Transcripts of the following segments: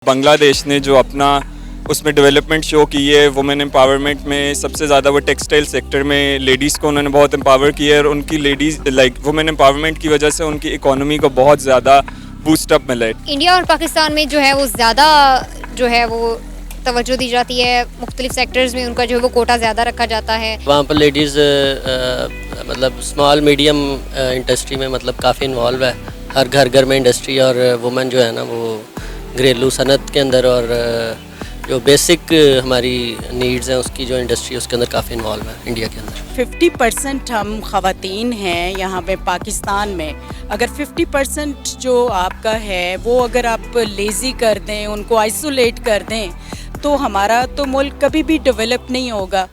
बांग्लादेश ने जो अपना उसमें डेवलपमेंट शो की है वुमेन एम्पावरमेंट में, सबसे ज़्यादा वो टेक्सटाइल सेक्टर में लेडीज़ को उन्होंने बहुत एम्पावर किया है और उनकी लेडीज़ वुमेन एम्पावरमेंट की वजह से उनकी इकोनॉमी को बहुत ज़्यादा बूस्ट अप मिला है। इंडिया और पाकिस्तान में जो है वो ज़्यादा जो है वो तवज्जो दी जाती है, मुख्तलिफ सेक्टर्स में उनका जो है वो कोटा ज़्यादा रखा जाता है। वहाँ पर लेडीज़ मतलब स्मॉल मीडियम इंडस्ट्री में मतलब काफ़ी इन्वॉल्व है। हर घर में इंडस्ट्री और वुमेन जो है ना वो घरेलू सनत के अंदर और जो बेसिक हमारी नीड्स हैं उसकी जो इंडस्ट्री उसके अंदर काफ़ी इन्वॉल्व है इंडिया के अंदर। 50% हम ख़वातीन हैं यहाँ पे पाकिस्तान में। अगर 50% जो आपका है वो अगर आप लेज़ी कर दें, उनको आइसोलेट कर दें, तो हमारा तो मुल्क कभी भी डेवलप नहीं होगा।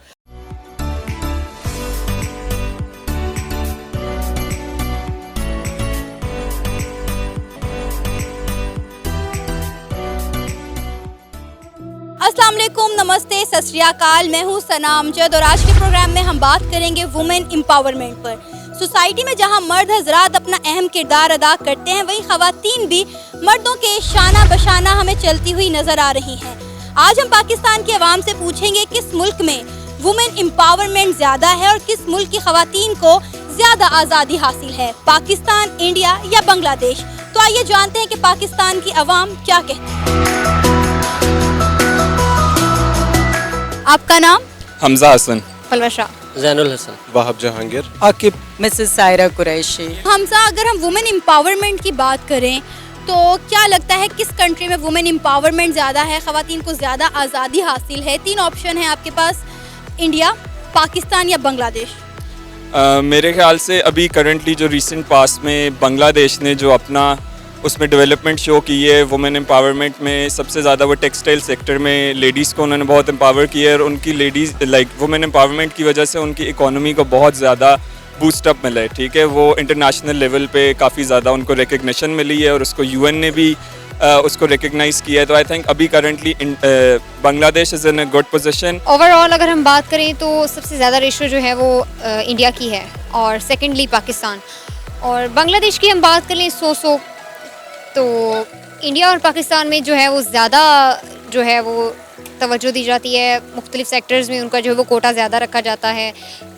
अस्सलाम वालेकुम, नमस्ते, सत श्री अकाल। मैं हूँ सना अमजद और आज के प्रोग्राम में हम बात करेंगे वुमेन एम्पावरमेंट पर। सोसाइटी में जहाँ मर्द हजरात अपना अहम किरदार अदा करते हैं, वहीं ख़वातीन भी मर्दों के शाना बशाना हमें चलती हुई नज़र आ रही हैं। आज हम पाकिस्तान के अवाम से पूछेंगे किस मुल्क में वुमेन एम्पावरमेंट ज़्यादा है और किस मुल्क की ख़वातीन को ज़्यादा आज़ादी हासिल है, पाकिस्तान, इंडिया या बांग्लादेश। तो आइए जानते हैं कि पाकिस्तान की अवाम क्या कहती है। आपका नाम? हमजा हसन, फलवशा, जैनुल हसन, वाहब जहांगीर, आकिब, मिसेस सायरा कुरैशी। हमजा, अगर हम वुमेन एम्पावरमेंट की बात करें तो क्या लगता है किस कंट्री में वुमेन एम्पावरमेंट ज़्यादा है, ख़वातीन को ज़्यादा आज़ादी हासिल है? 3 ऑप्शन है आपके पास, इंडिया, पाकिस्तान या बांग्लादेश। मेरे ख्याल से अभी करंटली जो रिसेंट पास में बांग्लादेश ने जो अपना उसमें डेवलपमेंट शो की है वुमेन एम्पावरमेंट में, सबसे ज़्यादा वो टेक्सटाइल सेक्टर में लेडीज़ को उन्होंने बहुत एम्पावर किया है और उनकी लेडीज़ वुमेन एम्पावरमेंट की वजह से उनकी इकोनॉमी को बहुत ज़्यादा बूस्ट अप मिला है। ठीक है, वो इंटरनेशनल लेवल पे काफ़ी ज़्यादा उनको रिकग्निशन मिली है और उसको यूएन ने भी उसको रिकग्नाइज़ किया है। तो आई थिंक अभी currently Bangladesh is in a good position. Overall अगर हम बात करें तो सबसे ज़्यादा रेशो जो है वो इंडिया की है और सेकेंडली पाकिस्तान। और बांग्लादेश की हम बात करें 100 तो इंडिया और पाकिस्तान में जो है वो ज़्यादा जो है वो तवज्जो दी जाती है, मुख्तलिफ सेक्टर्स में उनका जो है वो कोटा ज़्यादा रखा जाता है।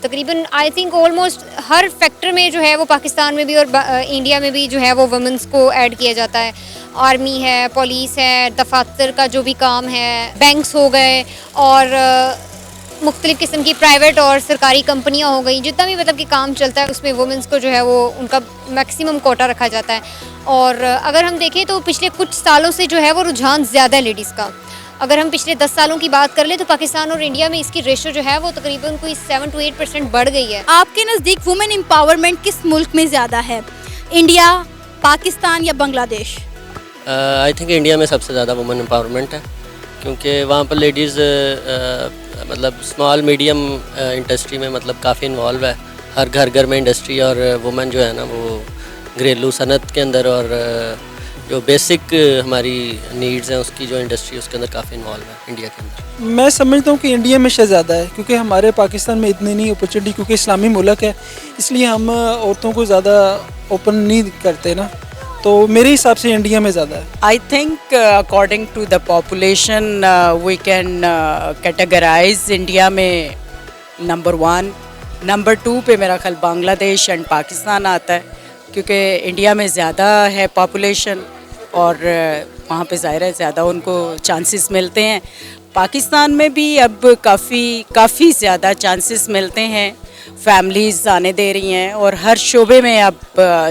तकरीबन I think almost her factor में जो है वो पाकिस्तान में भी और इंडिया में भी जो है वो वुमेंस को ऐड किया जाता है। आर्मी है, पुलिस है, दफातर का जो भी काम है, बैंक्स हो गए और मुख्तलिफ किस्म की प्राइवेट और सरकारी कंपनियां हो गई, जितना भी मतलब कि काम चलता है उसमें वुमेंस को जो है वो उनका मैक्सिमम कोटा रखा जाता है। और अगर हम देखें तो पिछले कुछ सालों से जो है वो रुझान ज़्यादा है लेडीज़ का। अगर हम पिछले 10 सालों की बात कर लें तो पाकिस्तान और इंडिया में इसकी रेशो जो है वो तकरीबन कोई 7 to 8% बढ़ गई है। आपके नज़दीक वुमेन एम्पावरमेंट किस मुल्क में ज़्यादा है, इंडिया, पाकिस्तान या बांग्लादेश? आई थिंक इंडिया में सबसे ज़्यादा वुमेन एम्पावरमेंट है, क्योंकि वहाँ पर लेडीज़ मतलब स्मॉल मीडियम इंडस्ट्री में मतलब काफ़ी इन्वॉल्व है। हर घर में इंडस्ट्री और वुमेन जो है ना वो घरेलू सनत के अंदर और जो बेसिक हमारी नीड्स हैं उसकी जो इंडस्ट्री उसके अंदर काफ़ी इन्वॉल्व है इंडिया के अंदर। मैं समझता हूँ कि इंडिया में ज़्यादा है, क्योंकि हमारे पाकिस्तान में इतनी नहीं अपॉर्चुनिटी, क्योंकि इस्लामी मुल्क है, इसलिए हम औरतों को ज़्यादा ओपन नहीं करते ना। तो मेरे हिसाब से इंडिया में ज़्यादा है। I think according to the population we can categorise India में नंबर 1, नंबर 2 पे मेरा ख्याल बांग्लादेश एंड पाकिस्तान आता है, क्योंकि इंडिया में ज़्यादा है पॉपुलेशन और वहाँ पे ज़ाहिर है ज़्यादा उनको चांसेस मिलते हैं। पाकिस्तान में भी अब काफ़ी ज़्यादा चांसेस मिलते हैं, फैमिलीज़ आने दे रही हैं और हर शोबे में अब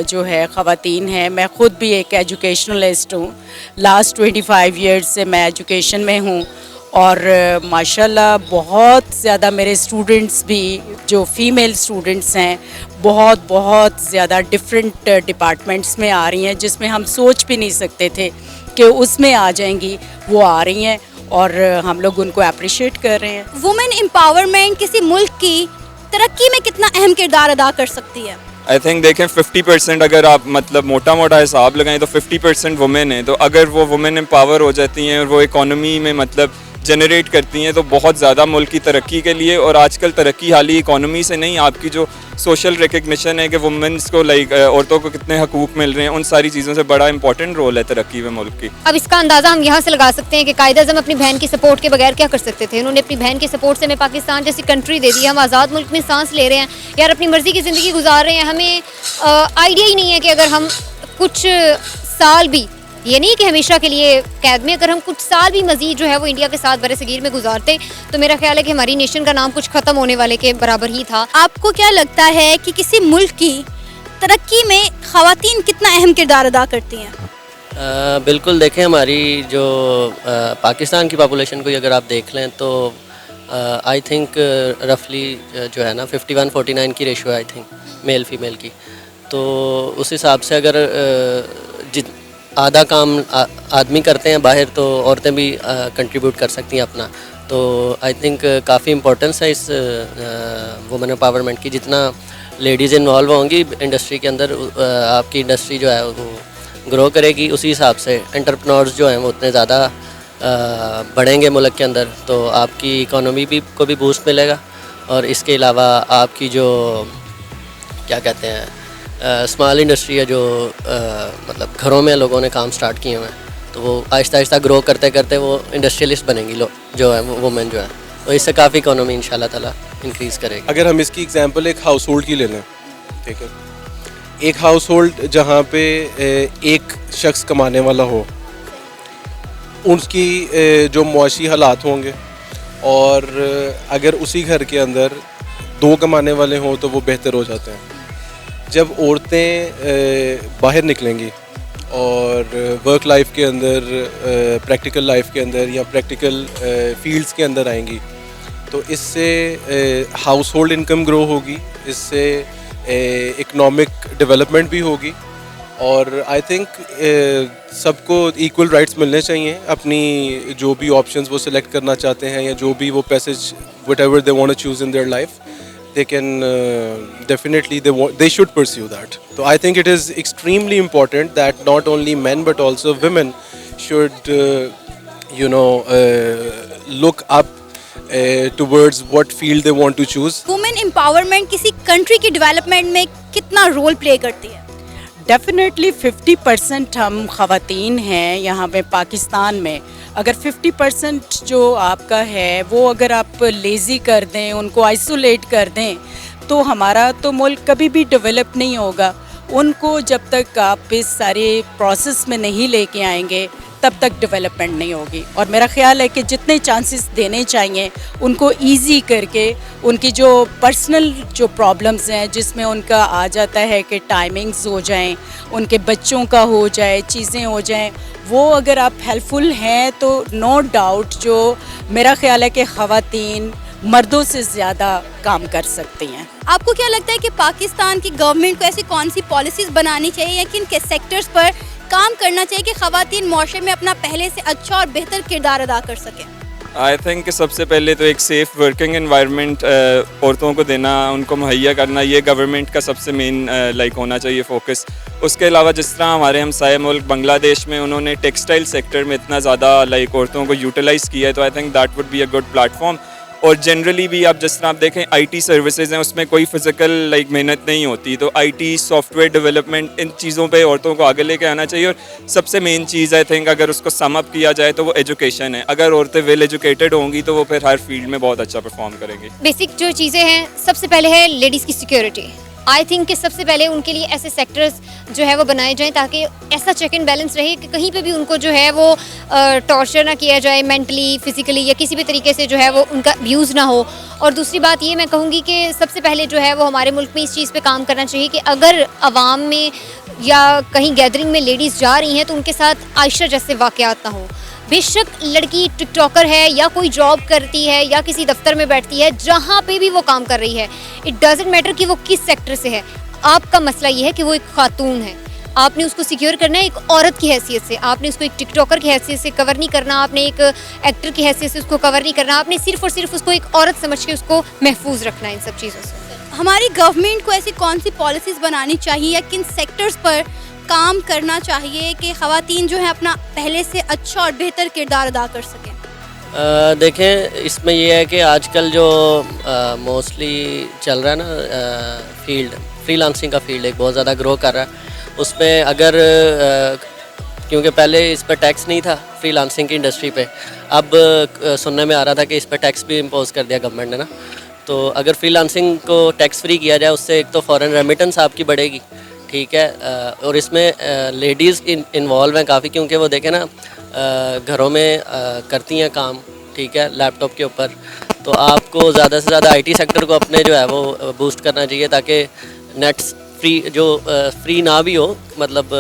जो है ख़वातीन हैं। मैं ख़ुद भी एक एजुकेशनलिस्ट हूँ, लास्ट 25 ईयर्स से मैं एजुकेशन में हूँ और माशाल्लाह बहुत ज़्यादा मेरे स्टूडेंट्स भी जो फ़ीमेल स्टूडेंट्स हैं बहुत ज़्यादा डिफरेंट डिपार्टमेंट्स में आ रही हैं, जिसमें हम सोच भी नहीं सकते थे कि उसमें आ जाएंगी, वो आ रही हैं और हम लोग उनको अप्रिशिएट कर रहे हैं। वुमेन एम्पावरमेंट किसी मुल्क की तरक्की में कितना अहम किरदार अदा कर सकती है? आई थिंक देखें 50% अगर आप मतलब मोटा हिसाब लगाएं तो 50% वुमेन है। तो अगर वो वुमेन एम्पावर हो जाती हैं और वो इकोनॉमी में मतलब जनरेट करती हैं, तो बहुत ज़्यादा मुल्क की तरक्की के लिए। और आजकल तरक्की हाली इकोनॉमी से नहीं, आपकी जो सोशल रिकग्निशन है कि वुमेंस को लाइक औरतों को कितने हकूक़ मिल रहे हैं, उन सारी चीज़ों से बड़ा इंपॉर्टेंट रोल है तरक्की में मुल्क की। अब इसका अंदाज़ा हम यहाँ से लगा सकते हैं कि कायद आज़म अपनी बहन की सपोर्ट के बगैर क्या कर सकते थे। उन्होंने अपनी बहन की सपोर्ट से हमें पाकिस्तान जैसी कंट्री दे दी, हम आज़ाद मुल्क में सांस ले रहे हैं यार, अपनी मर्ज़ी की ज़िंदगी गुजार रहे हैं। हमें आइडिया ही नहीं है कि अगर हम कुछ साल भी, ये नहीं कि हमेशा के लिए कैद में, अगर हम कुछ साल भी मजीद जो है वो इंडिया के साथ बरसगीर में गुजारते तो मेरा ख्याल है कि हमारी नेशन का नाम कुछ ख़त्म होने वाले के बराबर ही था। आपको क्या लगता है कि किसी मुल्क की तरक्की में ख़वातीन कितना अहम किरदार अदा करती हैं? बिल्कुल, देखें हमारी जो पाकिस्तान की पॉपुलेशन को अगर आप देख लें तो आई थिंक रफली जो है ना 51-49 की रेशो है आई थिंक मेल फीमेल की। तो उस हिसाब से अगर आधा काम आदमी करते हैं बाहर, तो औरतें भी कंट्रीब्यूट कर सकती हैं अपना। तो आई थिंक काफ़ी इम्पोर्टेंस है इस वुमेन एम्पावरमेंट की। जितना लेडीज़ इन्वॉल्व होंगी इंडस्ट्री के अंदर, आपकी इंडस्ट्री जो है वो ग्रो करेगी। उसी हिसाब से एंटरप्रेन्योर्स जो हैं वो उतने ज़्यादा बढ़ेंगे मुल्क के अंदर, तो आपकी इकोनॉमी भी को भी बूस्ट मिलेगा। और इसके अलावा आपकी जो क्या कहते हैं स्मॉल इंडस्ट्री है, जो मतलब घरों में लोगों ने काम स्टार्ट किए हुए हैं, तो वो आहिस्ता आहिस्ता ग्रो करते करते वो इंडस्ट्रियलिस्ट बनेंगी जो है वुमेन जो है, तो इससे काफ़ी इकोनॉमी इंशाल्लाह ताला इंक्रीज़ करेगी। अगर हम इसकी एग्जांपल एक हाउस होल्ड की ले लें, ठीक है, एक हाउस होल्ड जहाँ पे एक शख्स कमाने वाला हो, उसकी जो मुआशी हालात होंगे, और अगर उसी घर के अंदर 2 कमाने वाले हों तो वो बेहतर हो जाते हैं। जब औरतें बाहर निकलेंगी और वर्क लाइफ के अंदर, प्रैक्टिकल लाइफ के अंदर या प्रैक्टिकल फील्ड्स के अंदर आएंगी, तो इससे हाउस होल्ड इनकम ग्रो होगी, इससे इकनॉमिक डेवलपमेंट भी होगी। और आई थिंक सबको इक्वल राइट्स मिलने चाहिए। अपनी जो भी ऑप्शंस वो सिलेक्ट करना चाहते हैं या जो भी वो passage whatever they want to choose in their life, they can definitely they should pursue that. So I think it is extremely important that not only men but also women should look up towards what field they want to choose. Women empowerment किसी country की development में कितना role play करती है? Definitely 50% हम ख़वातीन हैं यहाँ पे पाकिस्तान में। अगर 50% जो आपका है वो अगर आप लेज़ी कर दें, उनको आइसोलेट कर दें, तो हमारा तो मुल्क कभी भी डेवलप नहीं होगा। उनको जब तक आप इस सारे प्रोसेस में नहीं लेके आएंगे तब तक डेवलपमेंट नहीं होगी। और मेरा ख़्याल है कि जितने चांसेस देने चाहिए उनको इजी करके, उनकी जो पर्सनल जो प्रॉब्लम्स हैं जिसमें उनका आ जाता है कि टाइमिंग्स हो जाएं, उनके बच्चों का हो जाए, चीज़ें हो जाएं, वो अगर आप हेल्पफुल हैं तो नो डाउट जो मेरा ख़्याल है कि ख़वातीन मर्दों से ज़्यादा काम कर सकती हैं। आपको क्या लगता है कि पाकिस्तान की गवर्नमेंट को ऐसी कौन सी पॉलिसीज़ बनानी चाहिए या किन के सेक्टर्स पर काम करना चाहिए कि ख़वातीन माशरे में अपना पहले से अच्छा और बेहतर किरदार अदा कर सकें? आई थिंक सबसे पहले तो एक सेफ़ वर्किंग एनवायरनमेंट औरतों को देना, उनको मुहैया करना, ये गवर्नमेंट का सबसे मेन लाइक होना चाहिए फोकस। उसके अलावा जिस तरह हमारे हमसाया मुल्क बांग्लादेश में उन्होंने टेक्सटाइल सेक्टर में इतना ज़्यादा लाइक औरतों को यूटिलाइज़ किया है, तो I think that would be a good platform. और जनरली भी आप जिस तरह आप देखें आईटी सर्विसेज हैं, उसमें कोई फिज़िकल लाइक मेहनत नहीं होती, तो आईटी, सॉफ्टवेयर डेवलपमेंट, इन चीज़ों पे औरतों को आगे लेके आना चाहिए। और सबसे मेन चीज़ आई थिंक अगर उसको सम अप किया जाए तो वो एजुकेशन है। अगर औरतें वेल एजुकेटेड होंगी तो वो फिर हर फील्ड में बहुत अच्छा परफॉर्म करेंगी। बेसिक जो चीज़ें हैं, सबसे पहले है लेडीज़ की सिक्योरिटी। आई थिंक कि सबसे पहले उनके लिए ऐसे सेक्टर्स जो है वो बनाए जाएं ताकि ऐसा चेक एंड बैलेंस रहे कि कहीं पे भी उनको जो है वो टॉर्चर ना किया जाए मेंटली, फिजिकली या किसी भी तरीके से जो है वो उनका अब्यूज़ ना हो। और दूसरी बात ये मैं कहूँगी कि सबसे पहले जो है वो हमारे मुल्क में इस चीज़ पे काम करना चाहिए कि अगर आवाम में या कहीं गैदरिंग में लेडीज़ जा रही हैं तो उनके साथ आयशा जैसे वाक़यात ना हो। बेशक लड़की टिकटॉकर है या कोई जॉब करती है या किसी दफ्तर में बैठती है, जहाँ पे भी वो काम कर रही है, इट डजंट मैटर कि वो किस सेक्टर से है। आपका मसला ये है कि वो एक खातून है, आपने उसको सिक्योर करना है एक औरत की हैसियत से। आपने उसको एक टिकटॉकर की हैसियत से कवर नहीं करना, आपने एक एक्टर की हैसियत से उसको कवर नहीं करना, आपने सिर्फ और सिर्फ उसको एक औरत समझ के उसको महफूज रखना है इन सब चीज़ों से। हमारी गवर्नमेंट को ऐसी कौन सी पॉलिसीज़ बनानी चाहिए या किन सेक्टर्स पर काम करना चाहिए कि ख़वातीन जो है अपना पहले से अच्छा और बेहतर किरदार अदा कर सकें? देखें, इसमें ये है कि आजकल जो मोस्टली चल रहा है ना फील्ड, फ्रीलांसिंग का फील्ड एक बहुत ज़्यादा ग्रो कर रहा है। उसमें अगर क्योंकि पहले इस पर टैक्स नहीं था फ्रीलांसिंग की इंडस्ट्री पे, अब सुनने में आ रहा था कि इस पर टैक्स भी इम्पोज कर दिया गवर्नमेंट ने ना। तो अगर फ्रीलांसिंग को टैक्स फ्री किया जाए, उससे एक तो फॉरेन रेमिटेंस आपकी बढ़ेगी, ठीक है, और इसमें लेडीज़ इन्वॉल्व हैं काफ़ी, क्योंकि वो देखें ना घरों में करती हैं काम, ठीक है, लैपटॉप के ऊपर। तो आपको ज़्यादा से ज़्यादा आईटी सेक्टर को अपने जो है वो बूस्ट करना चाहिए, ताकि नेट्स फ्री जो फ्री ना भी हो, मतलब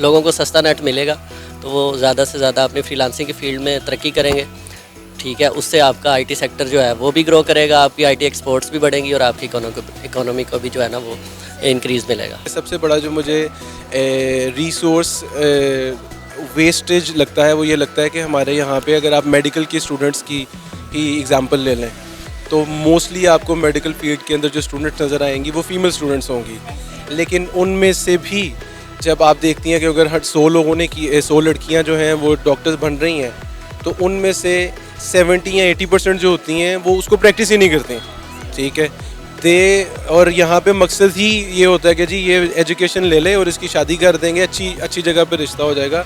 लोगों को सस्ता नेट मिलेगा, तो वो ज़्यादा से ज़्यादा अपनी फ्रीलांसिंग की फील्ड में तरक्की करेंगे, ठीक है। उससे आपका आईटी सेक्टर जो है वो भी ग्रो करेगा, आपकी आईटी एक्सपोर्ट्स भी बढ़ेंगी और आपकी इकोनॉमी को भी जो है ना वो इंक्रीज़ मिलेगा। सबसे बड़ा जो मुझे रिसोर्स वेस्टेज लगता है वो ये लगता है कि हमारे यहाँ पे अगर आप मेडिकल के स्टूडेंट्स की ही एग्जांपल ले लें, तो मोस्टली आपको मेडिकल फील्ड के अंदर जो स्टूडेंट्स नज़र आएंगी वो फीमेल स्टूडेंट्स होंगी। लेकिन उनमें से भी जब आप देखती हैं कि अगर 100 लोगों ने की 100 लड़कियां जो हैं वो डॉक्टर्स बन रही हैं, तो उनमें से 70 या 80% जो होती हैं वो उसको प्रैक्टिस ही नहीं करती, ठीक है। और यहाँ पे मकसद ही ये होता है कि जी ये एजुकेशन ले ले और इसकी शादी कर देंगे, अच्छी जगह पे रिश्ता हो जाएगा,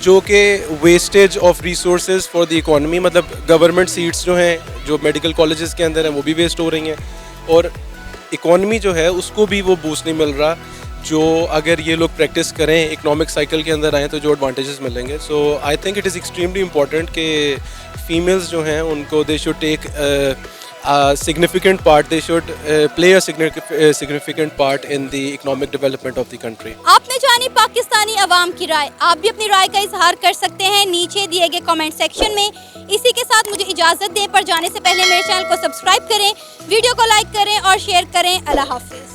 जो कि wastage of resources for the economy. मतलब गवर्नमेंट सीट्स जो हैं जो मेडिकल कॉलेजेस के अंदर हैं वो भी वेस्ट हो रही हैं, और इकोनॉमी जो है उसको भी वो बूस्ट नहीं मिल रहा, जो अगर ये लोग प्रैक्टिस करें, इकोनॉमिक साइकिल के अंदर आएँ तो जो एडवांटेजेस मिलेंगे। So I think it is extremely important कि फीमेल्स जो हैं उनको they should take significant part, they should play a significant part in the economic development of the country. आपने जानी पाकिस्तानी अवाम की राय, आप भी अपनी राय का इजहार कर सकते हैं नीचे दिए गए कमेंट सेक्शन में। इसी के साथ मुझे इजाज़त दें, पर जाने से पहले मेरे चैनल को सब्सक्राइब करें, वीडियो को लाइक करें और शेयर करें। अल्लाह हाफिज़।